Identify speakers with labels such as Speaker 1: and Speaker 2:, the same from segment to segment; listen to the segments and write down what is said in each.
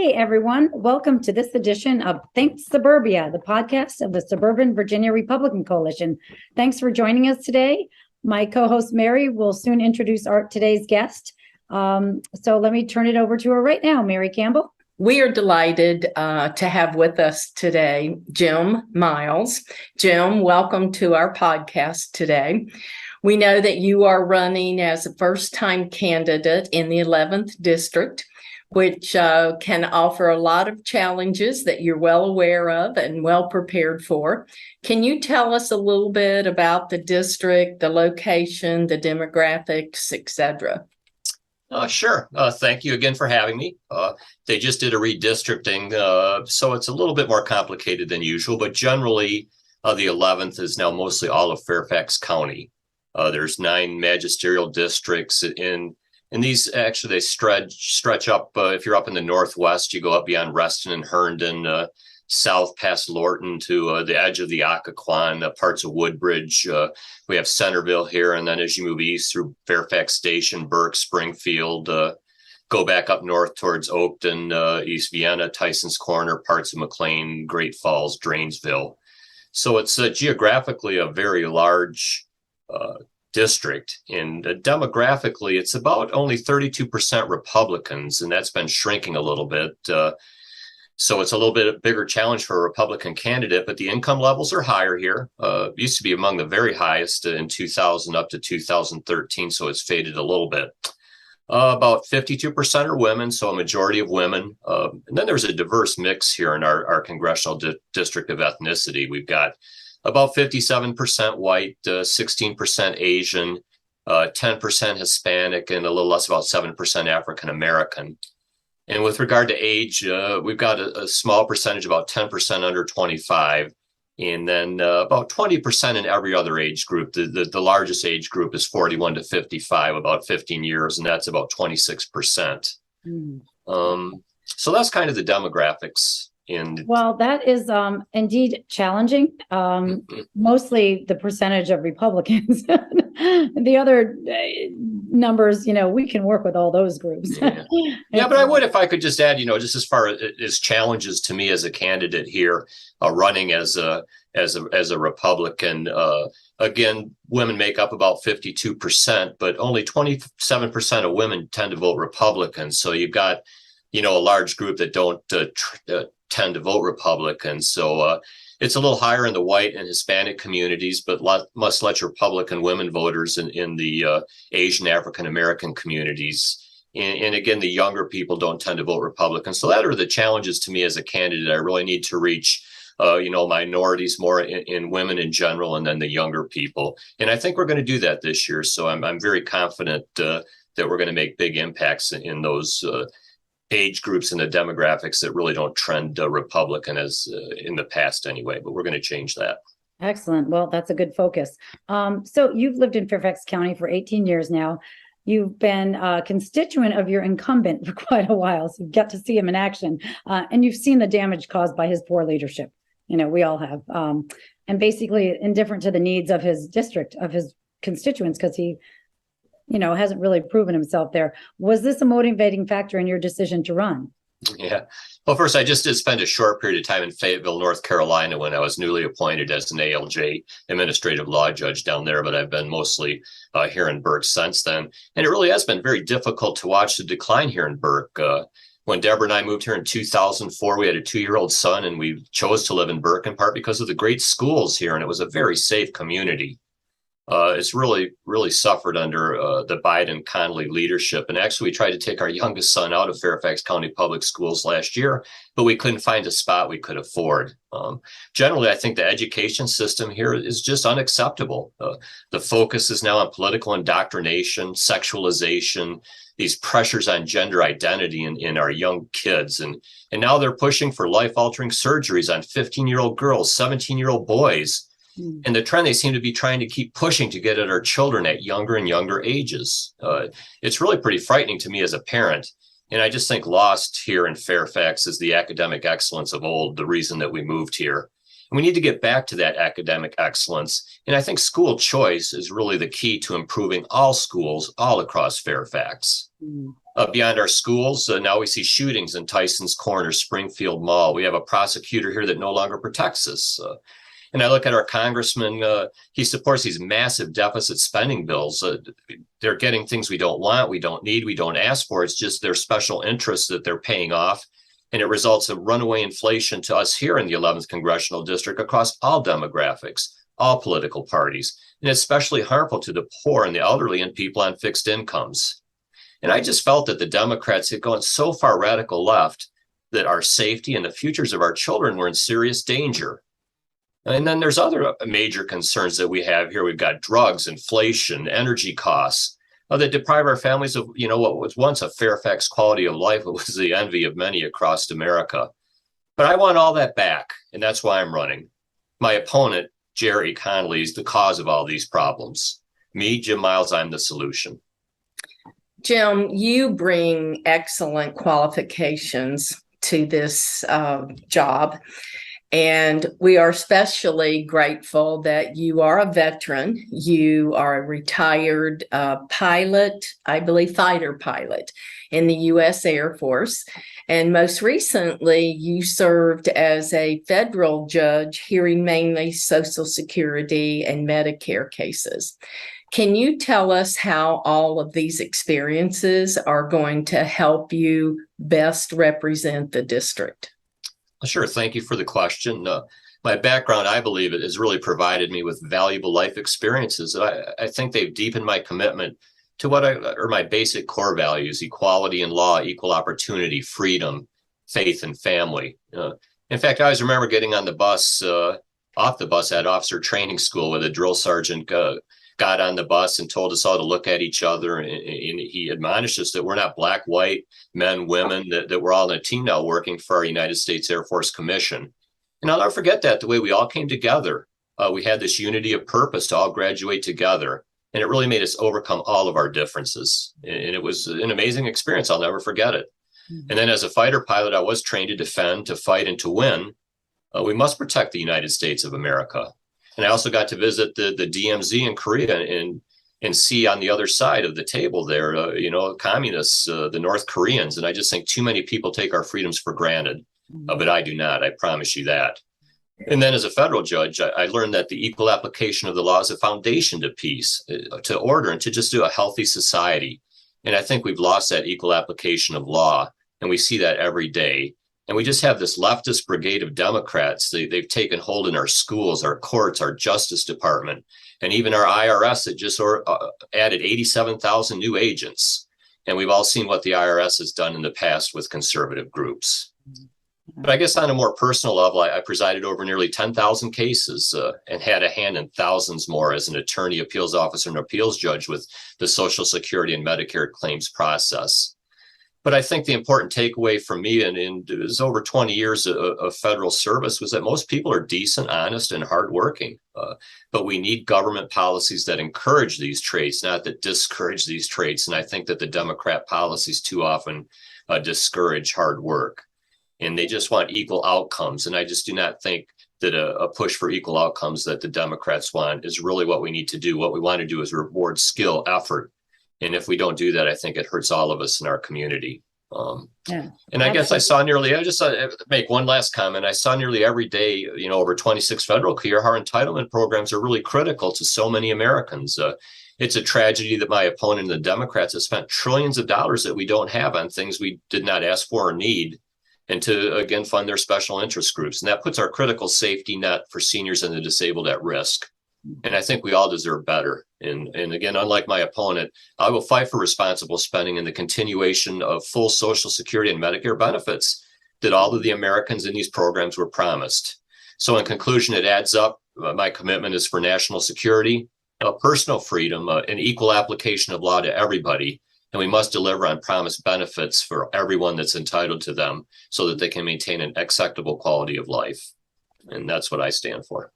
Speaker 1: Hey, everyone. Welcome to this edition of Think Suburbia, the podcast of the Suburban Virginia Republican Coalition. Thanks for joining us today. My co-host Mary will soon introduce today's guest. So let me turn it over to her right now, Mary Campbell.
Speaker 2: We are delighted to have with us today Jim Myles. Jim, welcome to our podcast today. We know that you are running as a first-time candidate in the 11th District, which can offer a lot of challenges that you're well aware of and well prepared for. Can you tell us a little bit about the district, the location, the demographics, etc.?
Speaker 3: Sure. Thank you again for having me. They just did a redistricting, so it's a little bit more complicated than usual, but generally the 11th is now mostly all of Fairfax County. There's 9 magisterial districts and these actually they stretch up. If you're up in the northwest, you go up beyond Reston and Herndon, south past Lorton to the edge of the Occoquan, parts of Woodbridge. We have Centerville here, and then as you move east through Fairfax Station, Burke, Springfield, go back up north towards Oakton, East Vienna, Tyson's Corner, parts of McLean, Great Falls, Drainesville. So it's geographically a very large district, and demographically it's about only 32% Republicans, and that's been shrinking a little bit, so it's a little bit bigger challenge for a Republican candidate, but the income levels are higher here. Used to be among the very highest in 2000 up to 2013, so it's faded a little bit. About 52% are women, so a majority of women, and then there's a diverse mix here in our congressional district of ethnicity. We've got about 57% white, 16% Asian, 10% Hispanic, and a little less, about 7% African American. And with regard to age, we've got a small percentage, about 10% under 25, and then about 20% in every other age group. The largest age group is 41 to 55, about 15 years, and that's about 26%. So that's kind of the demographics.
Speaker 1: Well, that is indeed challenging. Mostly the percentage of Republicans. The other numbers, we can work with all those groups.
Speaker 3: Yeah, but I would, if I could just add, just as far as challenges to me as a candidate here, running as a Republican. Again, women make up about 52%, but only 27% of women tend to vote Republican. So you've got, a large group that don't tend to vote Republican. So it's a little higher in the white and Hispanic communities, but much less Republican women voters in the Asian African American communities. And again, the younger people don't tend to vote Republican. So that are the challenges to me as a candidate. I really need to reach minorities more in women in general, and then the younger people. And I think we're going to do that this year. So I'm very confident that we're going to make big impacts in those age groups and the demographics that really don't trend Republican as in the past anyway, but we're going to change that.
Speaker 1: Excellent. Well, that's a good focus. So you've lived in Fairfax County for 18 years now. You've been a constituent of your incumbent for quite a while, so you get to see him in action. And you've seen the damage caused by his poor leadership. We all have. And basically indifferent to the needs of his district, of his constituents, because he hasn't really proven himself there. Was this a motivating factor in your decision to run?
Speaker 3: Yeah. Well, first, I just did spend a short period of time in Fayetteville, North Carolina, when I was newly appointed as an ALJ administrative law judge down there, but I've been mostly here in Burke since then. And it really has been very difficult to watch the decline here in Burke. When Deborah and I moved here in 2004, we had a 2-year-old son, and we chose to live in Burke in part because of the great schools here, and it was a very safe community. It's really, really suffered under the Biden-Connolly leadership. And actually, we tried to take our youngest son out of Fairfax County Public Schools last year, but we couldn't find a spot we could afford. Generally, I think the education system here is just unacceptable. The focus is now on political indoctrination, sexualization, these pressures on gender identity in our young kids. And now they're pushing for life-altering surgeries on 15-year-old girls, 17-year-old boys. And the trend they seem to be trying to keep pushing to get at our children at younger and younger ages. It's really pretty frightening to me as a parent. And I just think lost here in Fairfax is the academic excellence of old, the reason that we moved here. And we need to get back to that academic excellence. And I think school choice is really the key to improving all schools all across Fairfax. Beyond our schools, now we see shootings in Tyson's Corner, Springfield Mall. We have a prosecutor here that no longer protects us. And I look at our congressman, he supports these massive deficit spending bills. They're getting things we don't want, we don't need, we don't ask for. It's just their special interests that they're paying off. And it results in runaway inflation to us here in the 11th Congressional District across all demographics, all political parties. And it's especially harmful to the poor and the elderly and people on fixed incomes. And I just felt that the Democrats had gone so far radical left that our safety and the futures of our children were in serious danger. And then there's other major concerns that we have here. We've got drugs, inflation, energy costs that deprive our families of, what was once a Fairfax quality of life. It was the envy of many across America. But I want all that back, and that's why I'm running. My opponent, Jerry Connolly, is the cause of all these problems. Me, Jim Myles, I'm the solution.
Speaker 2: Jim, you bring excellent qualifications to this job. And we are especially grateful that you are a veteran. You are a retired pilot, I believe fighter pilot in the U.S. Air Force. And most recently, you served as a federal judge hearing mainly Social Security and Medicare cases. Can you tell us how all of these experiences are going to help you best represent the district?
Speaker 3: Sure. Thank you for the question. My background, I believe, has really provided me with valuable life experiences. I think they've deepened my commitment to what are my basic core values: equality in law, equal opportunity, freedom, faith, and family. In fact, I always remember getting on the bus, off the bus at officer training school, where the drill sergeant got on the bus and told us all to look at each other. And he admonished us that we're not black, white, men, women, that we're all in a team now working for our United States Air Force Commission. And I'll never forget that, the way we all came together. We had this unity of purpose to all graduate together. And it really made us overcome all of our differences. And it was an amazing experience. I'll never forget it. Mm-hmm. And then as a fighter pilot, I was trained to defend, to fight, and to win. We must protect the United States of America. And I also got to visit the DMZ in Korea and see on the other side of the table there, communists, the North Koreans. And I just think too many people take our freedoms for granted. But I do not. I promise you that. And then as a federal judge, I learned that the equal application of the law is a foundation to peace, to order, and to just do a healthy society. And I think we've lost that equal application of law. And we see that every day. And we just have this leftist brigade of Democrats. They've taken hold in our schools, our courts, our Justice Department, and even our IRS that just added 87,000 new agents. And we've all seen what the IRS has done in the past with conservative groups. But I guess on a more personal level, I presided over nearly 10,000 cases and had a hand in thousands more as an attorney, appeals officer, and appeals judge with the Social Security and Medicare claims process. But I think the important takeaway for me, and it was over 20 years of federal service, was that most people are decent, honest, and hardworking. But we need government policies that encourage these traits, not that discourage these traits. And I think that the Democrat policies too often discourage hard work. And they just want equal outcomes. And I just do not think that a push for equal outcomes that the Democrats want is really what we need to do. What we want to do is reward skill, effort. And if we don't do that, I think it hurts all of us in our community. And I guess I saw I just make one last comment. I saw nearly every day, over 26 federal career, how our entitlement programs are really critical to so many Americans. It's a tragedy that my opponent, the Democrats, have spent trillions of dollars that we don't have on things we did not ask for or need, and to, again, fund their special interest groups. And that puts our critical safety net for seniors and the disabled at risk. And I think we all deserve better. And again, unlike my opponent, I will fight for responsible spending and the continuation of full Social Security and Medicare benefits that all of the Americans in these programs were promised. So in conclusion, it adds up. My commitment is for national security, personal freedom, and equal application of law to everybody. And we must deliver on promised benefits for everyone that's entitled to them so that they can maintain an acceptable quality of life. And that's what I stand for.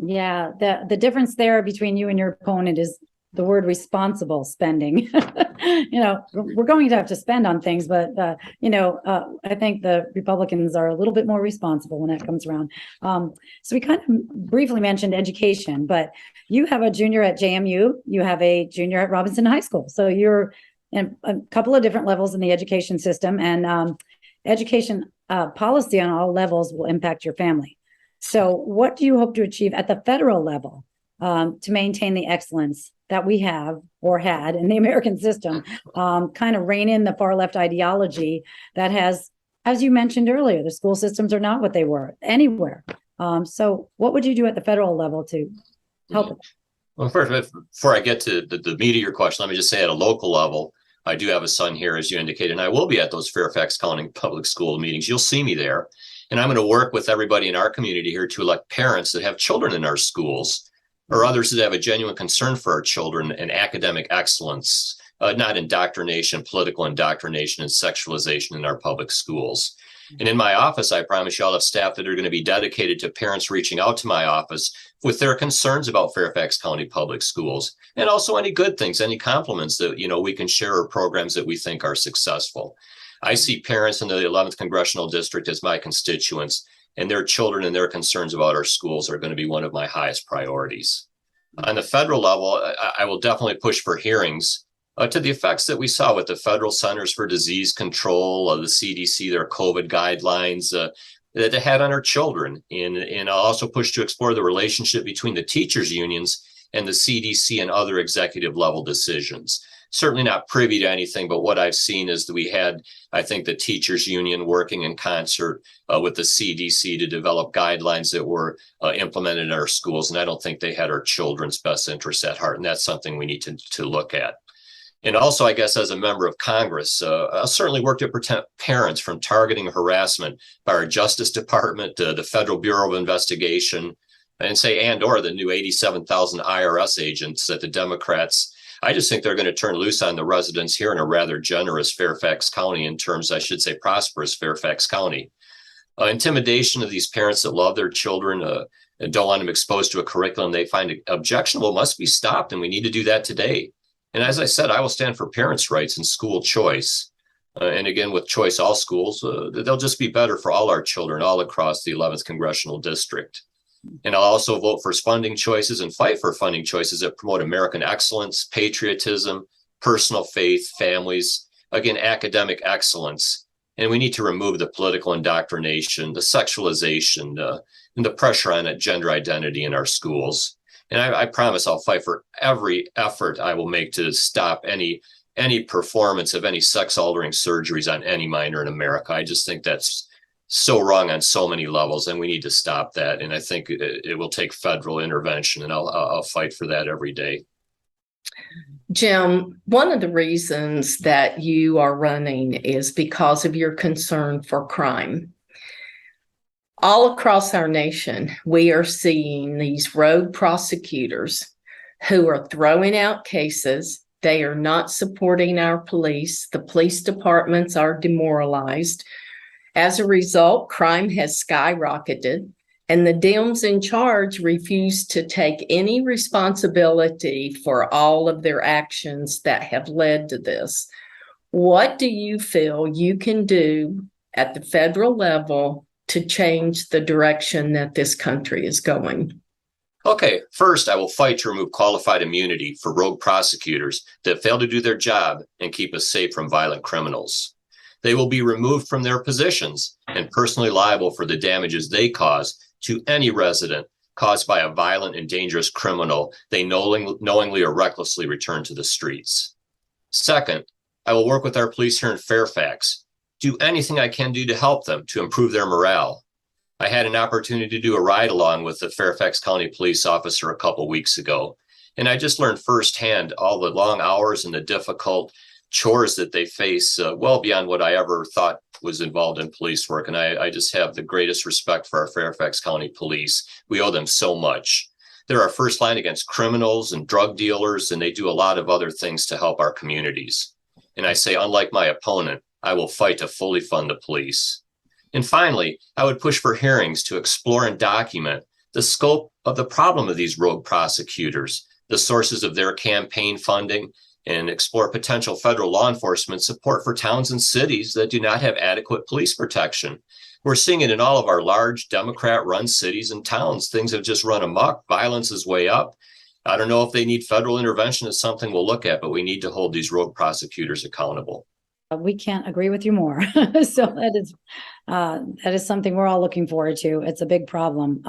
Speaker 1: Yeah, the difference there between you and your opponent is the word responsible spending. We're going to have to spend on things, but I think the Republicans are a little bit more responsible when that comes around. So we kind of briefly mentioned education, but you have a junior at JMU, you have a junior at Robinson High School. So you're in a couple of different levels in the education system, and education policy on all levels will impact your family. So what do you hope to achieve at the federal level to maintain the excellence that we have or had in the American system, kind of rein in the far left ideology that has, as you mentioned earlier, the school systems are not what they were anywhere. So what would you do at the federal level to help it?
Speaker 3: Well, first, before I get to the meat of your question, let me just say at a local level, I do have a son here, as you indicated, and I will be at those Fairfax County public school meetings. You'll see me there. And I'm going to work with everybody in our community here to elect parents that have children in our schools, or others that have a genuine concern for our children and academic excellence, not indoctrination, political indoctrination, and sexualization in our public schools. And in my office, I promise you, I'll have staff that are going to be dedicated to parents reaching out to my office with their concerns about Fairfax County public schools, and also any good things, any compliments that, we can share, or programs that we think are successful. I see parents in the 11th Congressional District as my constituents, and their children and their concerns about our schools are going to be one of my highest priorities. On the federal level, I will definitely push for hearings to the effects that we saw with the Federal Centers for Disease Control, the CDC, their COVID guidelines that they had on our children. And I'll also push to explore the relationship between the teachers' unions and the CDC and other executive level decisions. Certainly not privy to anything, but what I've seen is that we had, I think, the teachers' union working in concert with the CDC to develop guidelines that were implemented in our schools. And I don't think they had our children's best interests at heart. And that's something we need to look at. And also, I guess, as a member of Congress, I certainly work to protect parents from targeting harassment by our Justice Department, the Federal Bureau of Investigation, or the new 87,000 IRS agents that the Democrats, I just think they're going to turn loose on the residents here in a rather generous Fairfax County, in terms, I should say, prosperous Fairfax County. Intimidation of these parents that love their children and don't want them exposed to a curriculum they find objectionable must be stopped, and we need to do that today. And as I said, I will stand for parents' rights and school choice. And again, with choice, all schools, they'll just be better for all our children all across the 11th Congressional District. And I'll also vote for funding choices and fight for funding choices that promote American excellence, patriotism, personal faith, families, again, academic excellence. And we need to remove the political indoctrination, the sexualization, and the pressure on gender identity in our schools. And I promise I'll fight for every effort I will make to stop any performance of any sex-altering surgeries on any minor in America. I just think that's so wrong on so many levels, and we need to stop that. And I think it will take federal intervention, and I'll fight for that every day.
Speaker 2: Jim, one of the reasons that you are running is because of your concern for crime. All across our nation, we are seeing these rogue prosecutors who are throwing out cases. They are not supporting our police. The police departments are demoralized. As a result, crime has skyrocketed, and the Dems in charge refuse to take any responsibility for all of their actions that have led to this. What do you feel you can do at the federal level to change the direction that this country is going?
Speaker 3: Okay, first, I will fight to remove qualified immunity for rogue prosecutors that fail to do their job and keep us safe from violent criminals. They will be removed from their positions and personally liable for the damages they cause to any resident caused by a violent and dangerous criminal they knowingly or recklessly return to the streets. Second, I will work with our police here in Fairfax, do anything I can do to help them to improve their morale. I had an opportunity to do a ride along with the Fairfax County police officer a couple weeks ago, and I just learned firsthand all the long hours and the difficult chores that they face, well beyond what I ever thought was involved in police work. And I just have the greatest respect for our Fairfax County police. We owe them so much. They're our first line against criminals and drug dealers, and they do a lot of other things to help our communities. And I say, unlike my opponent, I will fight to fully fund the police. And finally, I would push for hearings to explore and document the scope of the problem of these rogue prosecutors, the sources of their campaign funding, and explore potential federal law enforcement support for towns and cities that do not have adequate police protection. We're seeing it in all of our large Democrat-run cities and towns. Things have just run amok. Violence is way up. I don't know if they need federal intervention. Is something we'll look at, but we need to hold these rogue prosecutors accountable.
Speaker 1: We can't agree with you more. So that is something we're all looking forward to. It's a big problem.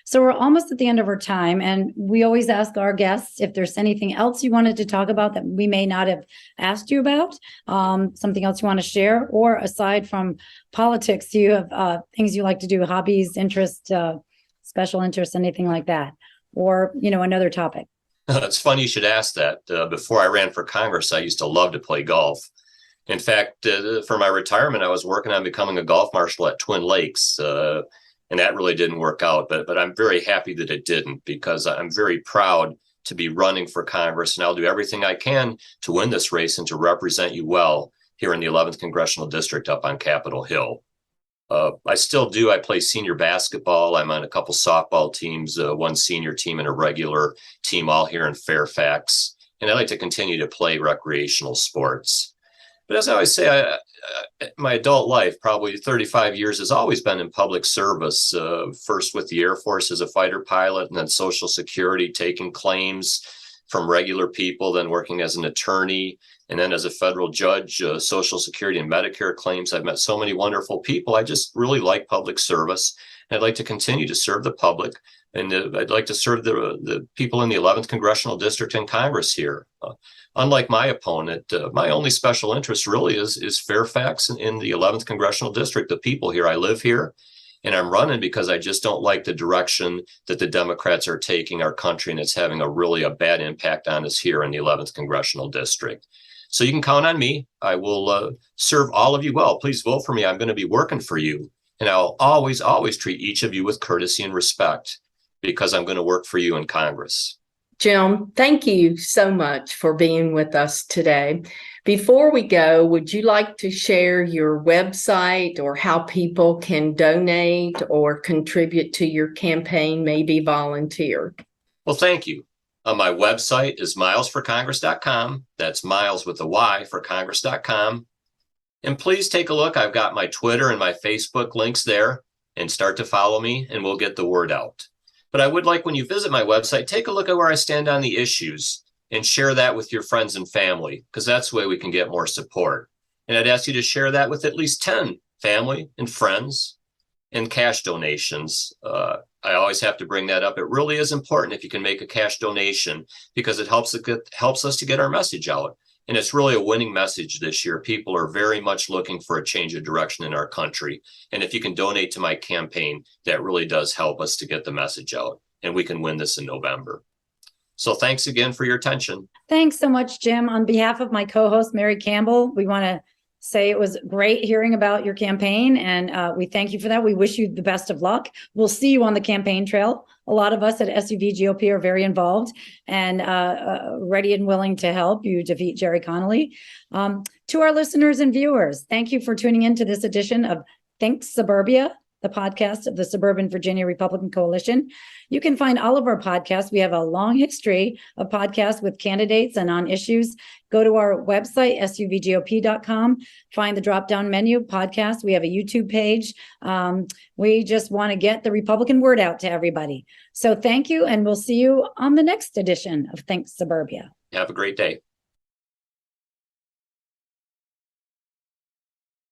Speaker 1: So we're almost at the end of our time, and we always ask our guests if there's anything else you wanted to talk about that we may not have asked you about, something else you want to share, or aside from politics, do you have things you like to do, hobbies, interests, special interests, anything like that, or another topic?
Speaker 3: It's funny you should ask that. Before I ran for Congress, I used to love to play golf. In fact, for my retirement, I was working on becoming a golf marshal at Twin Lakes, and that really didn't work out. But I'm very happy that it didn't, because I'm very proud to be running for Congress, and I'll do everything I can to win this race and to represent you well here in the 11th Congressional District up on Capitol Hill. I still do. I play senior basketball. I'm on a couple softball teams, one senior team and a regular team, all here in Fairfax. And I like to continue to play recreational sports. But as I always say, my adult life, probably 35 years, has always been in public service, first with the Air Force as a fighter pilot, and then Social Security, taking claims from regular people, then working as an attorney, and then as a federal judge, Social Security and Medicare claims. I've met so many wonderful people. I just really like public service. And I'd like to continue to serve the public. And I'd like to serve the people in the 11th Congressional District and Congress here. Unlike my opponent, my only special interest really is Fairfax in the 11th Congressional District, the people here. I live here, and I'm running because I just don't like the direction that the Democrats are taking our country, and it's having a bad impact on us here in the 11th Congressional District. So you can count on me. I will serve all of you well. Please vote for me. I'm going to be working for you, and I'll always, always treat each of you with courtesy and respect, because I'm going to work for you in Congress.
Speaker 2: Jim, thank you so much for being with us today. Before we go, would you like to share your website or how people can donate or contribute to your campaign, maybe volunteer?
Speaker 3: Well, thank you. My website is milesforcongress.com. That's Myles with a Y for Congress.com. And please take a look. I've got my Twitter and my Facebook links there, and start to follow me, and we'll get the word out. But I would like, when you visit my website, take a look at where I stand on the issues and share that with your friends and family, because that's the way we can get more support. And I'd ask you to share that with at least 10 family and friends, and cash donations. I always have to bring that up. It really is important if you can make a cash donation, because it helps us to get our message out. And it's really a winning message this year. People are very much looking for a change of direction in our country. And if you can donate to my campaign, that really does help us to get the message out, and we can win this in November. So thanks again for your attention.
Speaker 1: Thanks so much, Jim. On behalf of my co-host, Mary Campbell, we want to say it was great hearing about your campaign, and we thank you for that. We wish you the best of luck. We'll see you on the campaign trail. A lot of us at SUVGOP are very involved and ready and willing to help you defeat Jerry Connolly. To our listeners and viewers, thank you for tuning in to this edition of Think Suburbia, the podcast of the Suburban Virginia Republican Coalition. You can find all of our podcasts. We have a long history of podcasts with candidates and on issues. Go to our website, SUVGOP.com, find the drop-down menu podcast. We have a YouTube page. We just want to get the Republican word out to everybody. So thank you, and we'll see you on the next edition of Think Suburbia.
Speaker 3: Have a great day.